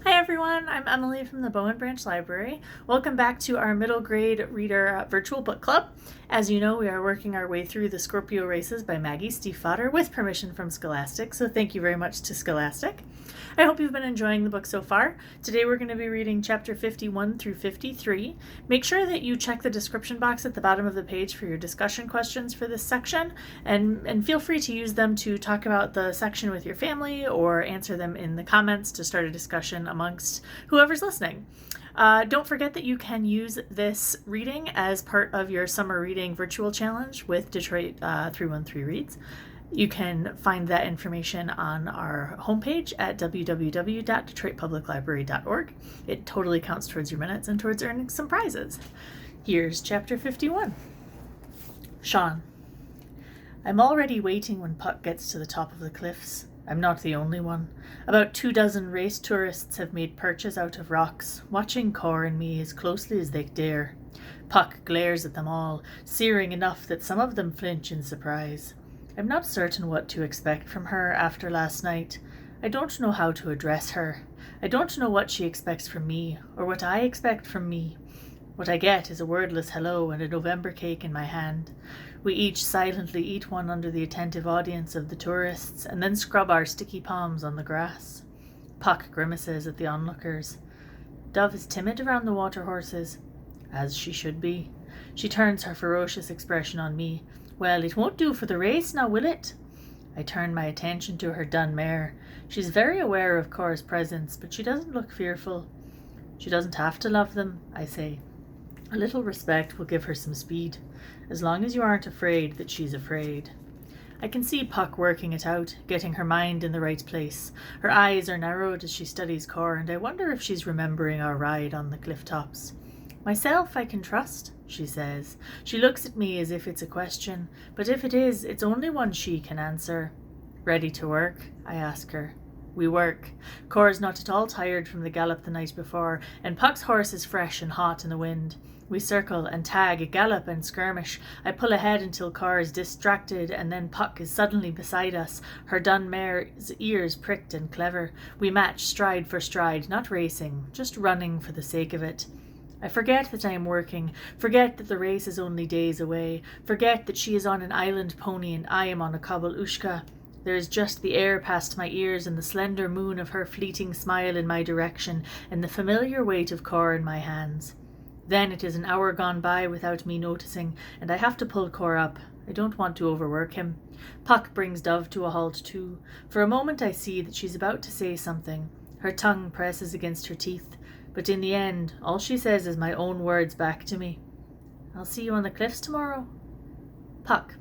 Hi everyone, I'm Emily from the Bowen Branch Library. Welcome back to our middle grade reader virtual book club. As you know, we are working our way through the Scorpio races by ScorpioSteifvater with permission from Scholastic, so thank you very much to Scholastic. I hope you've been enjoying the book so far. Today we're going to be reading chapter 51 through 53. Make sure that you check the description box at the bottom of the page for your discussion questions for this section, and feel free to use them to talk about the section with your family or answer them in the comments to start a discussion amongst whoever's listening. Don't forget that you can use this reading as part of your summer reading virtual challenge with Detroit 313 Reads. You can find that information on our homepage at www.detroitpubliclibrary.org. It totally counts towards your minutes and towards earning some prizes. Here's chapter 51. Sean. I'm already waiting when Puck gets to the top of the cliffs. I'm not the only one. About 24 race tourists have made perches out of rocks, watching Corr and me as closely as they dare. Puck glares at them all, searing enough that some of them flinch in surprise. I'm not certain what to expect from her after last night. I don't know how to address her. I don't know what she expects from me, or what I expect from me. What I get is a wordless hello and a November cake in my hand. We each silently eat one under the attentive audience of the tourists, and then scrub our sticky palms on the grass. Puck grimaces at the onlookers. Dove is timid around the water horses, as she should be. She turns her ferocious expression on me. Well, it won't do for the race, now will it? I turn my attention to her dun mare. She's very aware of Corr's presence, but she doesn't look fearful. She doesn't have to love them, I say. A little respect will give her some speed, as long as you aren't afraid that she's afraid. I can see Puck working it out, getting her mind in the right place. Her eyes are narrowed as she studies Corr, and I wonder if she's remembering our ride on the cliff tops. Myself I can trust, she says. She looks at me as if it's a question, but if it is, it's only one she can answer. Ready to work? I ask her. We work. Corr's not at all tired from the gallop the night before, and Puck's horse is fresh and hot in the wind. We circle and tag, gallop and skirmish. I pull ahead until Corr is distracted, and then Puck is suddenly beside us, her dun mare's ears pricked and clever. We match stride for stride, not racing, just running for the sake of it. I forget that I am working, forget that the race is only days away, forget that she is on an island pony and I am on a cobble ushka. There is just the air past my ears and the slender moon of her fleeting smile in my direction and the familiar weight of Corr in my hands. Then it is an hour gone by without me noticing, and I have to pull Corr up. I don't want to overwork him. Puck brings Dove to a halt too. For a moment I see that she's about to say something. Her tongue presses against her teeth. But in the end, all she says is my own words back to me. I'll see you on the cliffs tomorrow. Puck.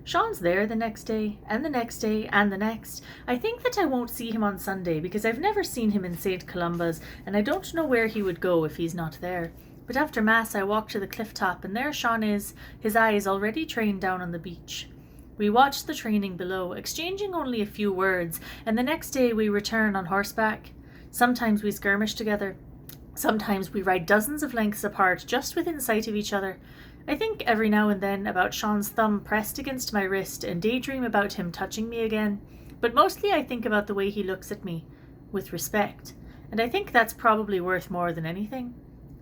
Sean's there the next day, and the next day, and the next. I think that I won't see him on Sunday, because I've never seen him in St. Columba's, and I don't know where he would go if he's not there. But after Mass I walk to the cliff top, and there Sean is, his eyes already trained down on the beach. We watch the training below, exchanging only a few words, and the next day we return on horseback. Sometimes we skirmish together. Sometimes we ride dozens of lengths apart, just within sight of each other. I think every now and then about Sean's thumb pressed against my wrist and daydream about him touching me again. But mostly I think about the way he looks at me, with respect, and I think that's probably worth more than anything.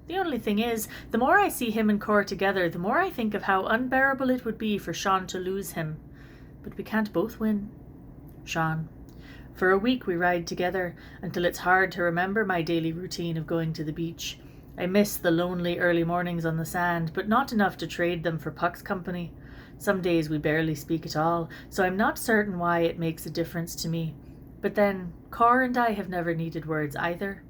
The only thing is, the more I see him and Corr together, the more I think of how unbearable it would be for Sean to lose him. But we can't both win. Sean. For a week we ride together, until it's hard to remember my daily routine of going to the beach. I miss the lonely early mornings on the sand, but not enough to trade them for Puck's company. Some days we barely speak at all, so I'm not certain why it makes a difference to me. But then, Corr and I have never needed words either.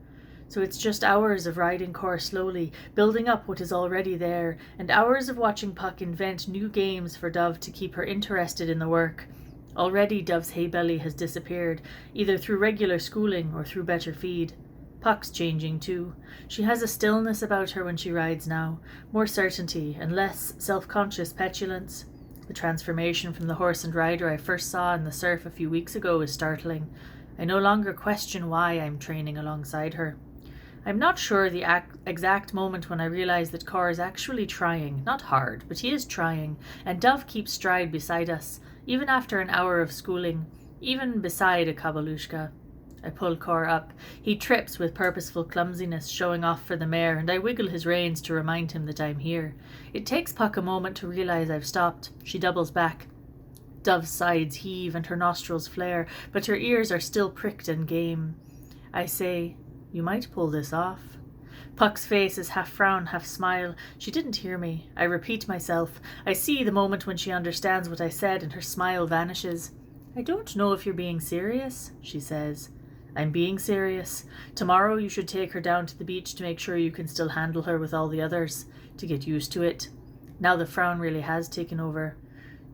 So it's just hours of riding Corr slowly, building up what is already there, and hours of watching Puck invent new games for Dove to keep her interested in the work. Already Dove's hay belly has disappeared, either through regular schooling or through better feed. Puck's changing too. She has a stillness about her when she rides now, more certainty and less self-conscious petulance. The transformation from the horse and rider I first saw in the surf a few weeks ago is startling. I no longer question why I'm training alongside her. I'm not sure the exact moment when I realize that Corr is actually trying, not hard, but he is trying, and Dove keeps stride beside us, even after an hour of schooling, even beside a kabalushka. I pull Corr up. He trips with purposeful clumsiness, showing off for the mare, and I wiggle his reins to remind him that I'm here. It takes Puck a moment to realise I've stopped. She doubles back. Dove's sides heave and her nostrils flare, but her ears are still pricked and game. I say, "You might pull this off." Puck's face is half frown, half smile. She didn't hear me. I repeat myself. I see the moment when she understands what I said, and her smile vanishes. "I don't know if you're being serious," she says. "I'm being serious. Tomorrow you should take her down to the beach to make sure you can still handle her with all the others, to get used to it." Now the frown really has taken over.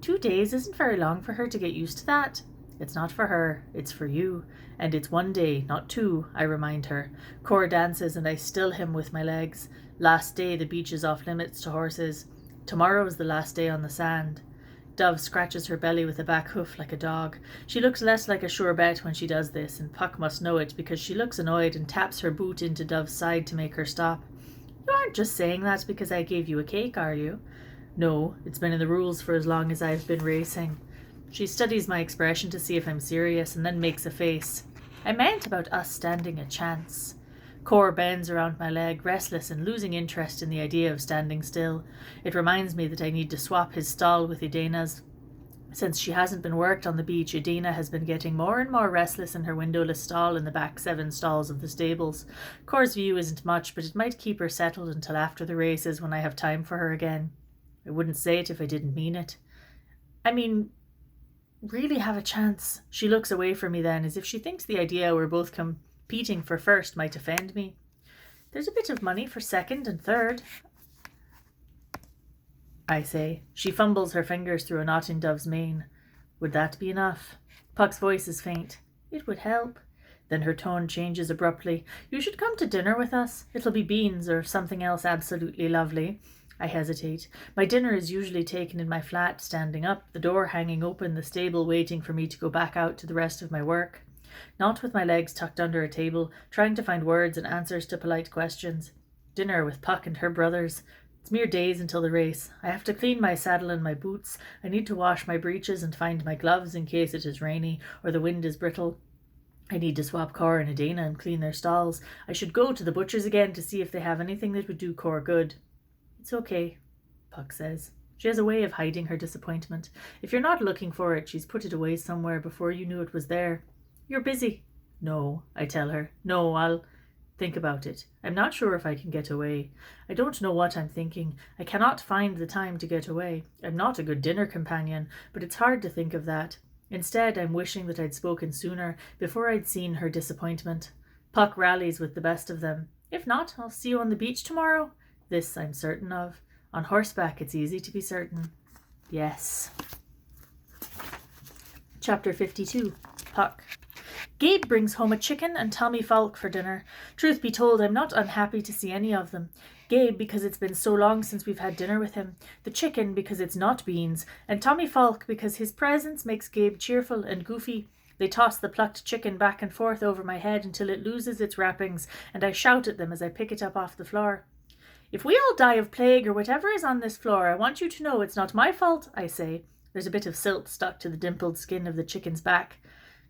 2 days isn't very long for her to get used to that. It's not for her, it's for you. And it's 1 day, not 2, I remind her. Corr dances and I still him with my legs. Last day the beach is off limits to horses. Tomorrow's the last day on the sand. Dove scratches her belly with a back hoof like a dog. She looks less like a sure bet when she does this, and Puck must know it because she looks annoyed and taps her boot into Dove's side to make her stop. "You aren't just saying that because I gave you a cake, are you?" "No, it's been in the rules for as long as I've been racing." She studies my expression to see if I'm serious and then makes a face. "I meant about us standing a chance." Corr bends around my leg, restless and losing interest in the idea of standing still. It reminds me that I need to swap his stall with Edana's. Since she hasn't been worked on the beach, Edana has been getting more and more restless in her windowless stall in the back 7 stalls of the stables. Corr's view isn't much, but it might keep her settled until after the races when I have time for her again. I wouldn't say it if I didn't mean it. I mean, really have a chance. She looks away from me then, as if she thinks the idea we're both competing for first might offend me. "There's a bit of money for second and third," I say. She fumbles her fingers through a knot in Dove's mane. "Would that be enough?" Puck's voice is faint. "It would help." Then her tone changes abruptly. "You should come to dinner with us. It'll be beans or something else absolutely lovely." I hesitate. My dinner is usually taken in my flat, standing up, the door hanging open, the stable waiting for me to go back out to the rest of my work. Not with my legs tucked under a table, trying to find words and answers to polite questions. Dinner with Puck and her brothers. It's mere days until the race. I have to clean my saddle and my boots. I need to wash my breeches and find my gloves in case it is rainy or the wind is brittle. I need to swap Corr and Edana and clean their stalls. I should go to the butcher's again to see if they have anything that would do Corr good. "It's okay," Puck says. She has a way of hiding her disappointment. If you're not looking for it, she's put it away somewhere before you knew it was there. "You're busy." "No," I tell her. "No, I'll think about it. I'm not sure if I can get away. I don't know what I'm thinking. I cannot find the time to get away. I'm not a good dinner companion, but it's hard to think of that. Instead, I'm wishing that I'd spoken sooner, before I'd seen her disappointment." Puck rallies with the best of them. "If not, I'll see you on the beach tomorrow." This I'm certain of. On horseback it's easy to be certain. Yes. Chapter 52. Puck. Gabe brings home a chicken and Tommy Falk for dinner. Truth be told, I'm not unhappy to see any of them. Gabe because it's been so long since we've had dinner with him, the chicken because it's not beans, and Tommy Falk because his presence makes Gabe cheerful and goofy. They toss the plucked chicken back and forth over my head until it loses its wrappings, and I shout at them as I pick it up off the floor. "If we all die of plague or whatever is on this floor, I want you to know it's not my fault," I say. There's a bit of silt stuck to the dimpled skin of the chicken's back.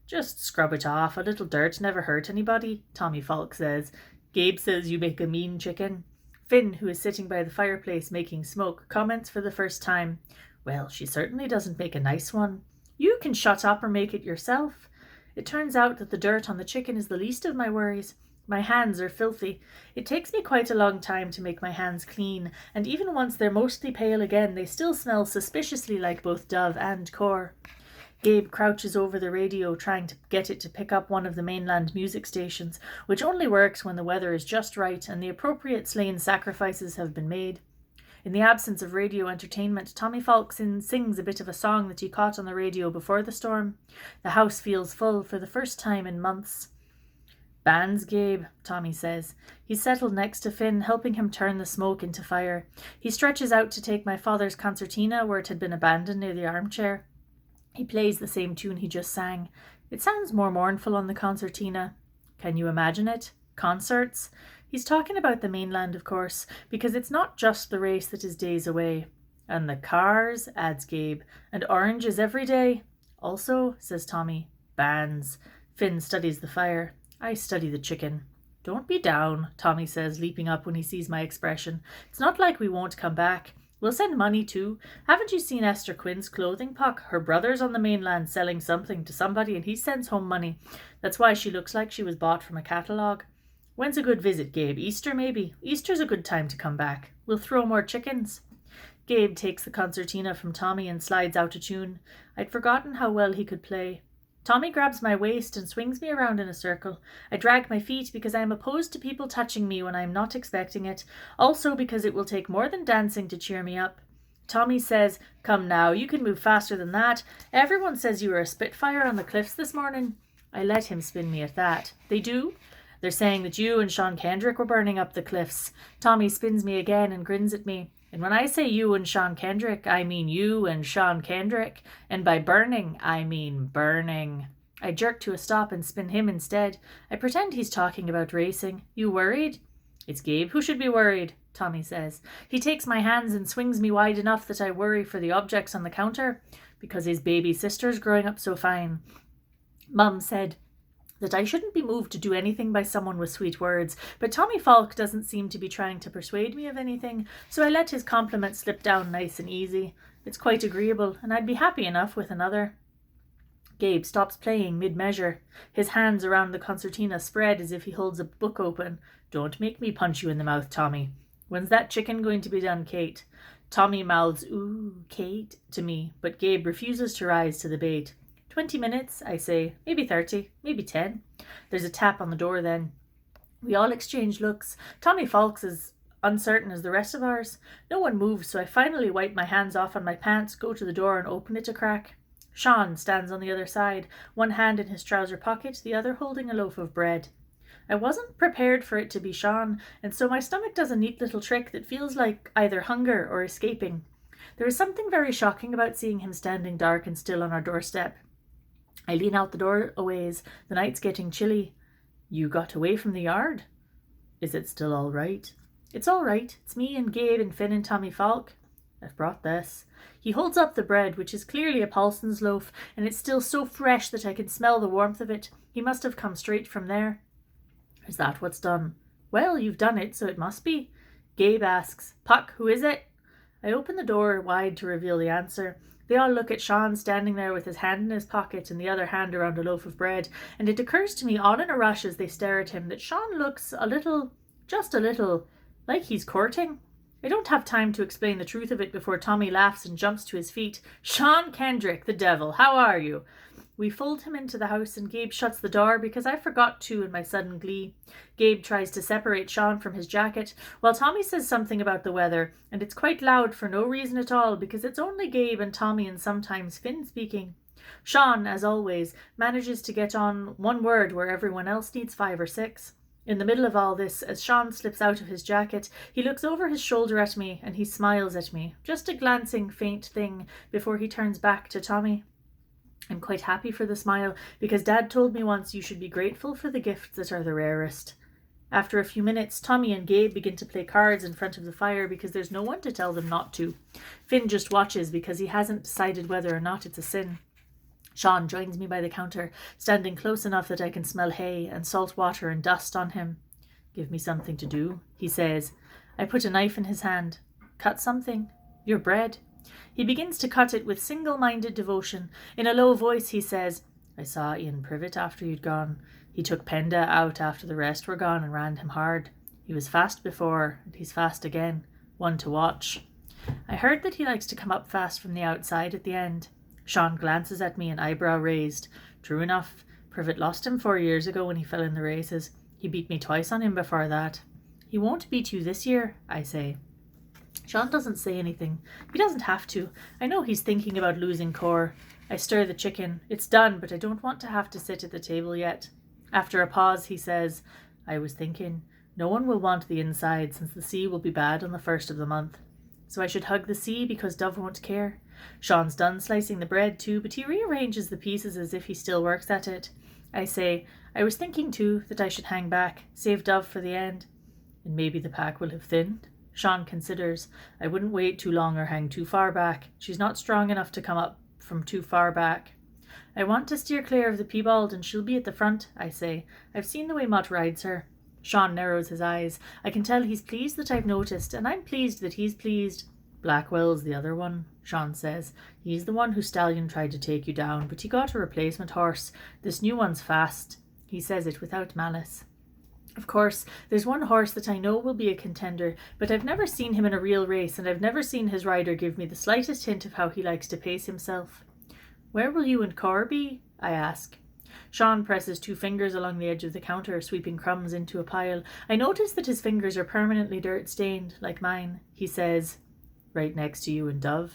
"Just scrub it off. A little dirt never hurt anybody," Tommy Falk says. "Gabe says you make a mean chicken." Finn, who is sitting by the fireplace making smoke, comments for the first time. "Well, she certainly doesn't make a nice one." "You can shut up or make it yourself." It turns out that the dirt on the chicken is the least of my worries. My hands are filthy. It takes me quite a long time to make my hands clean, and even once they're mostly pale again, they still smell suspiciously like both Dove and Corr. Gabe crouches over the radio, trying to get it to pick up one of the mainland music stations, which only works when the weather is just right and the appropriate slain sacrifices have been made. In the absence of radio entertainment, Tommy Falk sings a bit of a song that he caught on the radio before the storm. The house feels full for the first time in months. "Bands, Gabe," Tommy says. He's settled next to Finn, helping him turn the smoke into fire. He stretches out to take my father's concertina where it had been abandoned near the armchair. He plays the same tune he just sang. It sounds more mournful on the concertina. Can you imagine it? Concerts? He's talking about the mainland, of course, because it's not just the race that is days away. "And the cars," adds Gabe, "and oranges every day." "Also," says Tommy, "bands." Finn studies the fire. I study the chicken. Don't be down, Tommy says, leaping up when he sees my expression. It's not like we won't come back. We'll send money too. Haven't you seen Esther Quinn's clothing, Puck? Her brother's on the mainland selling something to somebody and he sends home money. That's why she looks like she was bought from a catalogue. When's a good visit, Gabe? Easter, maybe? Easter's a good time to come back. We'll throw more chickens. Gabe takes the concertina from Tommy and slides out a tune. I'd forgotten how well he could play. Tommy grabs my waist and swings me around in a circle. I drag my feet because I am opposed to people touching me when I am not expecting it, also because it will take more than dancing to cheer me up. Tommy says, "Come now, you can move faster than that. Everyone says you were a spitfire on the cliffs this morning." I let him spin me at that. They do? They're saying that you and Sean Kendrick were burning up the cliffs. Tommy spins me again and grins at me. And when I say you and Sean Kendrick, I mean you and Sean Kendrick. And by burning, I mean burning. I jerk to a stop and spin him instead. I pretend he's talking about racing. You worried? It's Gabe who should be worried, Tommy says. He takes my hands and swings me wide enough that I worry for the objects on the counter, because his baby sister's growing up so fine. Mum said that I shouldn't be moved to do anything by someone with sweet words, but Tommy Falk doesn't seem to be trying to persuade me of anything, so I let his compliment slip down nice and easy. It's quite agreeable, and I'd be happy enough with another. Gabe stops playing mid-measure. His hands around the concertina spread as if he holds a book open. Don't make me punch you in the mouth, Tommy. When's that chicken going to be done, Kate? Tommy mouths, "Ooh, Kate," to me, but Gabe refuses to rise to the bait. 20 minutes, I say. Maybe 30, maybe 10. There's a tap on the door then. We all exchange looks. Tommy Falk's as uncertain as the rest of ours. No one moves, so I finally wipe my hands off on my pants, go to the door and open it a crack. Sean stands on the other side, one hand in his trouser pocket, the other holding a loaf of bread. I wasn't prepared for it to be Sean, and so my stomach does a neat little trick that feels like either hunger or escaping. There is something very shocking about seeing him standing dark and still on our doorstep. I lean out the door a ways. The night's getting chilly. You got away from the yard? Is it still all right? It's all right. It's me and Gabe and Finn and Tommy Falk. I've brought this. He holds up the bread, which is clearly a Paulson's loaf, and it's still so fresh that I can smell the warmth of it. He must have come straight from there. Is that what's done? Well, you've done it, so it must be. Gabe asks, Puck, who is it? I open the door wide to reveal the answer. They all look at Sean standing there with his hand in his pocket and the other hand around a loaf of bread, and it occurs to me all in a rush as they stare at him that Sean looks a little, just a little, like he's courting. I don't have time to explain the truth of it before Tommy laughs and jumps to his feet. Sean Kendrick, the devil, how are you? We fold him into the house and Gabe shuts the door because I forgot to in my sudden glee. Gabe tries to separate Sean from his jacket, while Tommy says something about the weather, and it's quite loud for no reason at all because it's only Gabe and Tommy and sometimes Finn speaking. Sean, as always, manages to get on one word where everyone else needs 5 or 6. In the middle of all this, as Sean slips out of his jacket, he looks over his shoulder at me and he smiles at me, just a glancing faint thing before he turns back to Tommy. I'm quite happy for the smile, because Dad told me once you should be grateful for the gifts that are the rarest. After a few minutes, Tommy and Gabe begin to play cards in front of the fire because there's no one to tell them not to. Finn just watches because he hasn't decided whether or not it's a sin. Sean joins me by the counter, standing close enough that I can smell hay and salt water and dust on him. Give me something to do, he says. I put a knife in his hand. Cut something. Your bread. He begins to cut it with single-minded devotion. In a low voice he says, I saw Ian Privet after you'd gone. He took Penda out after the rest were gone and ran him hard. He was fast before, and he's fast again. One to watch. I heard that he likes to come up fast from the outside at the end. Sean glances at me, an eyebrow raised. True enough. Privet lost him 4 years ago when he fell in the races. He beat me twice on him before that. He won't beat you this year, I say. Sean doesn't say anything. He doesn't have to. I know he's thinking about losing Corr. I stir the chicken. It's done, but I don't want to have to sit at the table yet. After a pause, he says, I was thinking, no one will want the inside since the sea will be bad on the 1st of the month. So I should hug the sea because Dove won't care. Sean's done slicing the bread too, but he rearranges the pieces as if he still works at it. I say, I was thinking too that I should hang back, save Dove for the end. And maybe the pack will have thinned. Sean considers. I wouldn't wait too long or hang too far back. She's not strong enough to come up from too far back. I want to steer clear of the piebald and she'll be at the front, I say. I've seen the way Mutt rides her. Sean narrows his eyes. I can tell he's pleased that I've noticed, and I'm pleased that he's pleased. Blackwell's the other one, Sean says. He's the one whose stallion tried to take you down, but he got a replacement horse. This new one's fast. He says it without malice. Of course, there's one horse that I know will be a contender, but I've never seen him in a real race, and I've never seen his rider give me the slightest hint of how he likes to pace himself. Where will you and Corr be? I ask. Sean presses 2 fingers along the edge of the counter, sweeping crumbs into a pile. I notice that his fingers are permanently dirt-stained, like mine. He says, right next to you and Dove.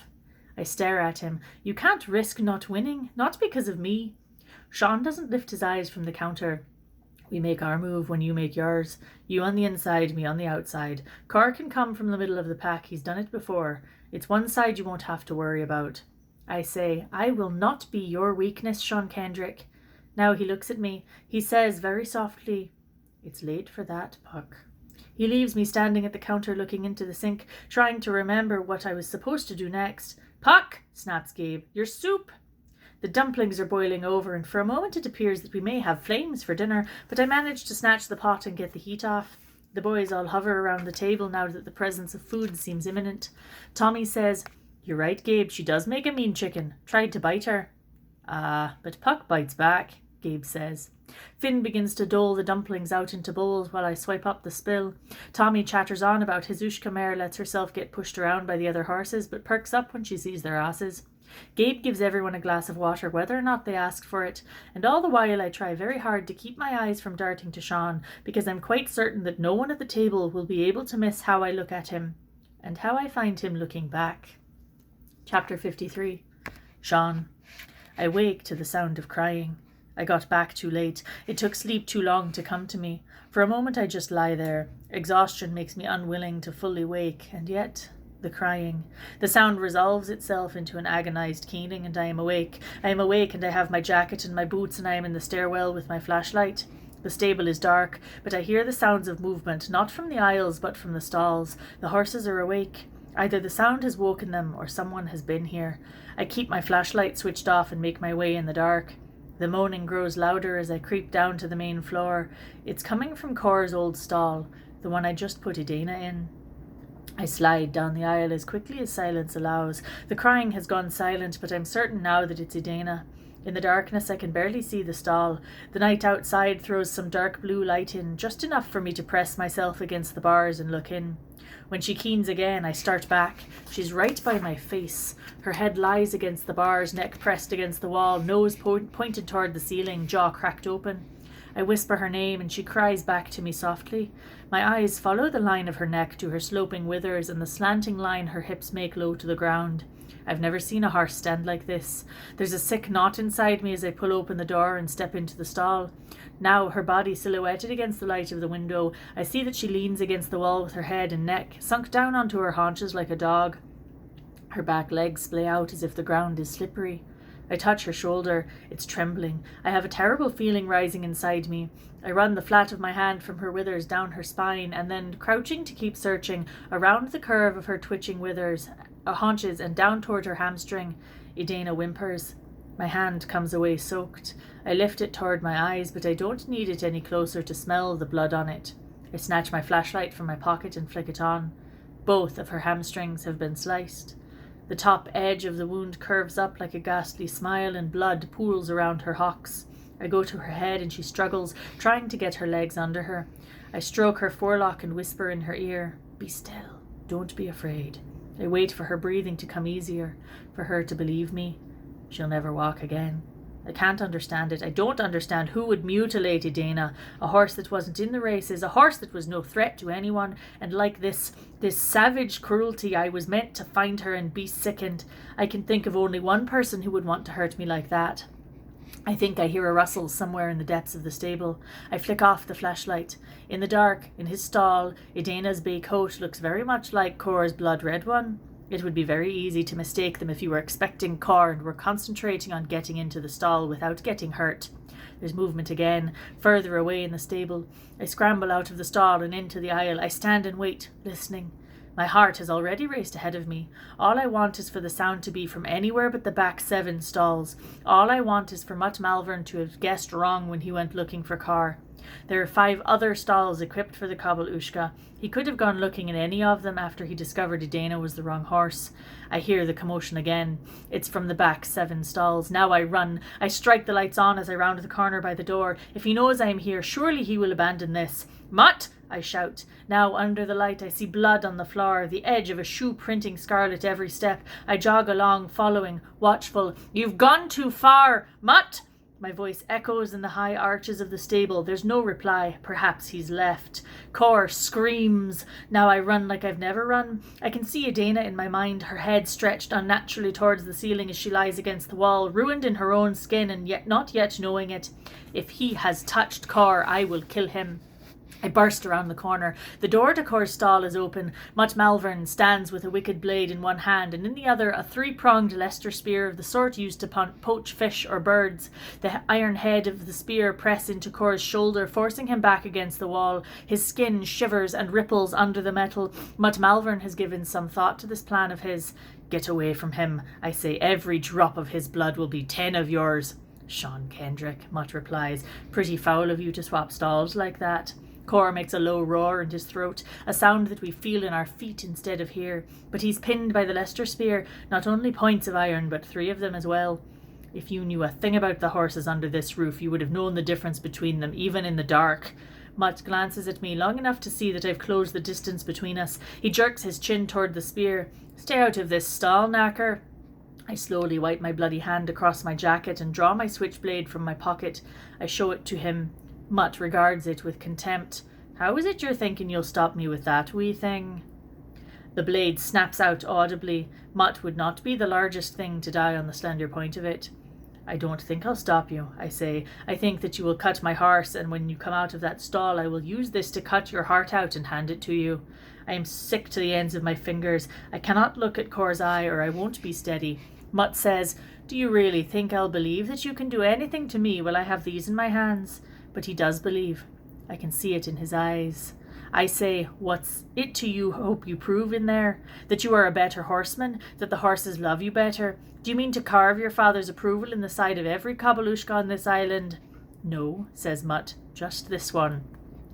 I stare at him. You can't risk not winning, not because of me. Sean doesn't lift his eyes from the counter. We make our move when you make yours. You on the inside, me on the outside. Corr can come from the middle of the pack. He's done it before. It's one side you won't have to worry about. I say, I will not be your weakness, Sean Kendrick. Now he looks at me. He says very softly, it's late for that, Puck. He leaves me standing at the counter looking into the sink, trying to remember what I was supposed to do next. Puck, snaps Gabe, your soup. The dumplings are boiling over, and for a moment it appears that we may have flames for dinner, but I manage to snatch the pot and get the heat off. The boys all hover around the table now that the presence of food seems imminent. Tommy says, you're right, Gabe, she does make a mean chicken. Tried to bite her. But Puck bites back, Gabe says. Finn begins to dole the dumplings out into bowls while I swipe up the spill. Tommy chatters on about Hizushka mare lets herself get pushed around by the other horses, but perks up when she sees their asses. Gabe gives everyone a glass of water whether or not they ask for it, and all the while I try very hard to keep my eyes from darting to Sean, because I'm quite certain that no one at the table will be able to miss how I look at him, and how I find him looking back. Chapter 53. Sean. I wake to the sound of crying. I got back too late. It took sleep too long to come to me. For a moment I just lie there. Exhaustion makes me unwilling to fully wake, and yet the crying. The sound resolves itself into an agonized keening, and I am awake. I am awake, and I have my jacket and my boots, and I am in the stairwell with my flashlight. The stable is dark, but I hear the sounds of movement, not from the aisles, but from the stalls. The horses are awake. Either the sound has woken them, or someone has been here. I keep my flashlight switched off and make my way in the dark. The moaning grows louder as I creep down to the main floor. It's coming from Corr's old stall, the one I just put Edana in. I slide down the aisle as quickly as silence allows. The crying has gone silent, but I'm certain now that it's Edana. In the darkness I can barely see the stall. The night outside throws some dark blue light in, just enough for me to press myself against the bars and look in. When she keens again, I start back. She's right by my face. Her head lies against the bars, neck pressed against the wall, nose pointed toward the ceiling, jaw cracked open. I whisper her name, and she cries back to me softly. My eyes follow the line of her neck to her sloping withers and the slanting line her hips make low to the ground. I've never seen a horse stand like this. There's a sick knot inside me as I pull open the door and step into the stall. Now, her body silhouetted against the light of the window, I see that she leans against the wall with her head and neck sunk down onto her haunches like a dog. Her back legs splay out as if the ground is slippery. I touch her shoulder. It's trembling. I have a terrible feeling rising inside me. I run the flat of my hand from her withers down her spine, and then, crouching to keep searching, around the curve of her twitching haunches and down toward her hamstring. Edana whimpers. My hand comes away soaked. I lift it toward my eyes, but I don't need it any closer to smell the blood on it. I snatch my flashlight from my pocket and flick it on. Both of her hamstrings have been sliced. The top edge of the wound curves up like a ghastly smile, and blood pools around her hocks. I go to her head and she struggles, trying to get her legs under her. I stroke her forelock and whisper in her ear, "Be still. Don't be afraid." I wait for her breathing to come easier, for her to believe me. She'll never walk again. I can't understand it. I don't understand who would mutilate Edana, a horse that wasn't in the races, a horse that was no threat to anyone, and like this savage cruelty, I was meant to find her and be sickened. I can think of only one person who would want to hurt me like that. I think I hear a rustle somewhere in the depths of the stable. I flick off the flashlight. In the dark, in his stall, Edana's bay coat looks very much like Corr's blood-red one. It would be very easy to mistake them if you were expecting Corr and were concentrating on getting into the stall without getting hurt. There's movement again, further away in the stable. I scramble out of the stall and into the aisle. I stand and wait, listening. My heart has already raced ahead of me. All I want is for the sound to be from anywhere but the back 7 stalls. All I want is for Mutt Malvern to have guessed wrong when he went looking for Corr. There are 5 other stalls equipped for the Kobalushka. He could have gone looking in any of them after he discovered Edana was the wrong horse. I hear the commotion again. It's from the back 7 stalls. Now I run. I strike the lights on as I round the corner by the door. If he knows I am here, surely he will abandon this. Mutt! I shout. Now under the light I see blood on the floor, the edge of a shoe printing scarlet every step. I jog along, following, watchful. You've gone too far, Mutt! My voice echoes in the high arches of the stable. There's no reply. Perhaps he's left. Corr screams. Now I run like I've never run. I can see Edana in my mind, her head stretched unnaturally towards the ceiling as she lies against the wall, ruined in her own skin and yet not yet knowing it. If he has touched Corr, I will kill him. I burst around the corner. The door to Corr's stall is open. Mutt Malvern stands with a wicked blade in one hand and in the other a 3-pronged Leicester spear of the sort used to poach fish or birds. The iron head of the spear press into Corr's shoulder, forcing him back against the wall. His skin shivers and ripples under the metal. Mutt Malvern has given some thought to this plan of his. Get away from him, I say. Every drop of his blood will be 10 of yours. Sean Kendrick, Mutt replies. Pretty foul of you to swap stalls like that. Corr makes a low roar in his throat, a sound that we feel in our feet instead of here. But he's pinned by the Leicester spear, not only points of iron, but 3 of them as well. If you knew a thing about the horses under this roof, you would have known the difference between them, even in the dark. Mutt glances at me long enough to see that I've closed the distance between us. He jerks his chin toward the spear. Stay out of this stall, knacker. I slowly wipe my bloody hand across my jacket and draw my switchblade from my pocket. I show it to him. Mutt regards it with contempt. How is it you're thinking you'll stop me with that wee thing? The blade snaps out audibly. Mutt would not be the largest thing to die on the slender point of it. I don't think I'll stop you, I say. I think that you will cut my horse, and when you come out of that stall I will use this to cut your heart out and hand it to you. I am sick to the ends of my fingers. I cannot look at Corr's eye or I won't be steady. Mutt says, Do you really think I'll believe that you can do anything to me while I have these in my hands? But he does believe. I can see it in his eyes. I say, what's it to you hope you prove in there? That you are a better horseman? That the horses love you better? Do you mean to carve your father's approval in the side of every Kobalushka on this island? No, says Mutt, just this one.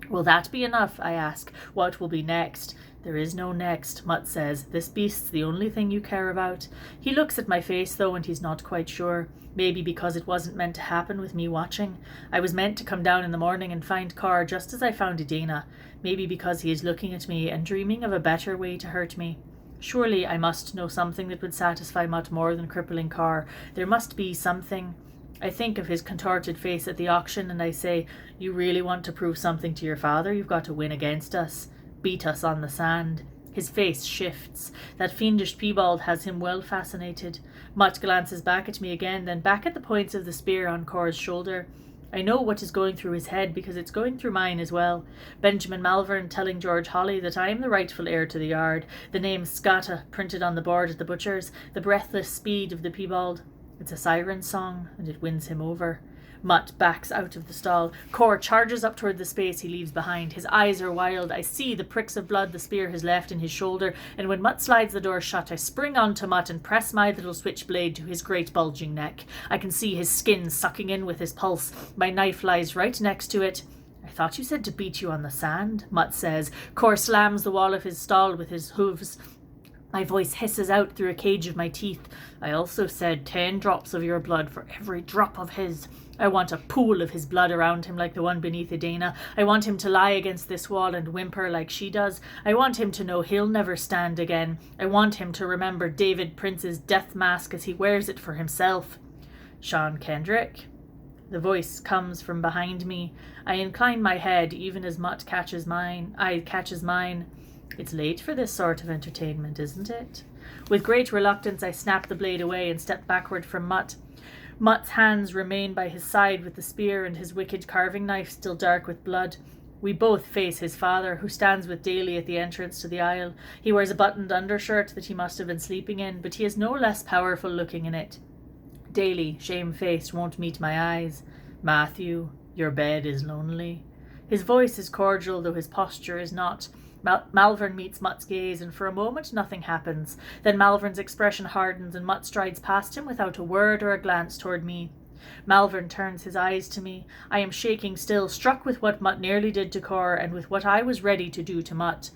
Will that be enough? I ask. What will be next? There is no next, Mutt says. This beast's the only thing you care about. He looks at my face, though, and he's not quite sure. Maybe because it wasn't meant to happen with me watching. I was meant to come down in the morning and find Corr just as I found Edana. Maybe because he is looking at me and dreaming of a better way to hurt me. Surely I must know something that would satisfy Mutt more than crippling Corr. There must be something. I think of his contorted face at the auction and I say, You really want to prove something to your father? You've got to win against us. Beat us on the sand. His face shifts. That fiendish piebald has him well fascinated. Mutt glances back at me again, then back at the points of the spear on Corr's shoulder. I know what is going through his head because it's going through mine as well. Benjamin Malvern telling George Holly that I am the rightful heir to the yard. The name Scotta printed on the board at the butcher's. The breathless speed of the piebald. It's a siren song, and it wins him over. Mutt backs out of the stall. Corr charges up toward the space he leaves behind. His eyes are wild. I see the pricks of blood the spear has left in his shoulder, and when Mutt slides the door shut, I spring onto Mutt and press my little switchblade to his great bulging neck. I can see his skin sucking in with his pulse. My knife lies right next to it. I thought you said to beat you on the sand, Mutt says. Corr slams the wall of his stall with his hooves. My voice hisses out through a cage of my teeth. I also said 10 drops of your blood for every drop of his. I want a pool of his blood around him like the one beneath Edana. I want him to lie against this wall and whimper like she does. I want him to know he'll never stand again. I want him to remember David Prince's death mask as he wears it for himself. Sean Kendrick? The voice comes from behind me. I incline my head even as Mutt catches mine. It's late for this sort of entertainment, isn't it? With great reluctance I snap the blade away and step backward from Mutt. Mutt's hands remain by his side with the spear and his wicked carving knife still dark with blood. We both face his father, who stands with Daly at the entrance to the aisle. He wears a buttoned undershirt that he must have been sleeping in, but he is no less powerful looking in it. Daly, shamefaced, won't meet my eyes. Matthew, your bed is lonely. His voice is cordial, though his posture is not. Malvern meets Mutt's gaze, and for a moment nothing happens. Then Malvern's expression hardens, and Mutt strides past him without a word or a glance toward me. Malvern turns his eyes to me. I am shaking still, struck with what Mutt nearly did to Corr, and with what I was ready to do to Mutt.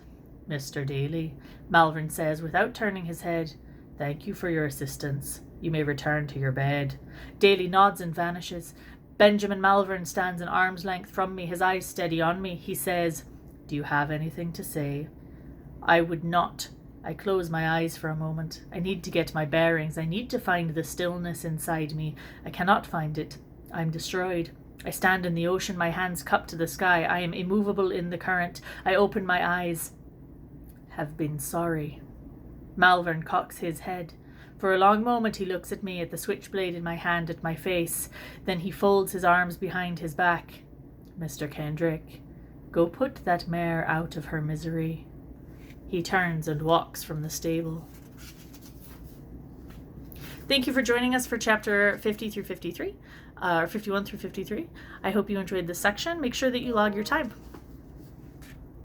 "Mr. Daly," Malvern says without turning his head, "thank you for your assistance. You may return to your bed." Daly nods and vanishes. Benjamin Malvern stands an arm's length from me, his eyes steady on me. He says, "Do you have anything to say?" I would not. I close my eyes for a moment. I need to get my bearings. I need to find the stillness inside me. I cannot find it. I'm destroyed. I stand in the ocean, my hands cupped to the sky. I am immovable in the current. I open my eyes. Have been sorry. Malvern cocks his head. For a long moment he looks at me, at the switchblade in my hand, at my face. Then he folds his arms behind his back. "Mr. Kendrick, go put that mare out of her misery." He turns and walks from the stable. Thank you for joining us for chapter 50 through 53, or 51 through 53. I hope you enjoyed this section. Make sure that you log your time.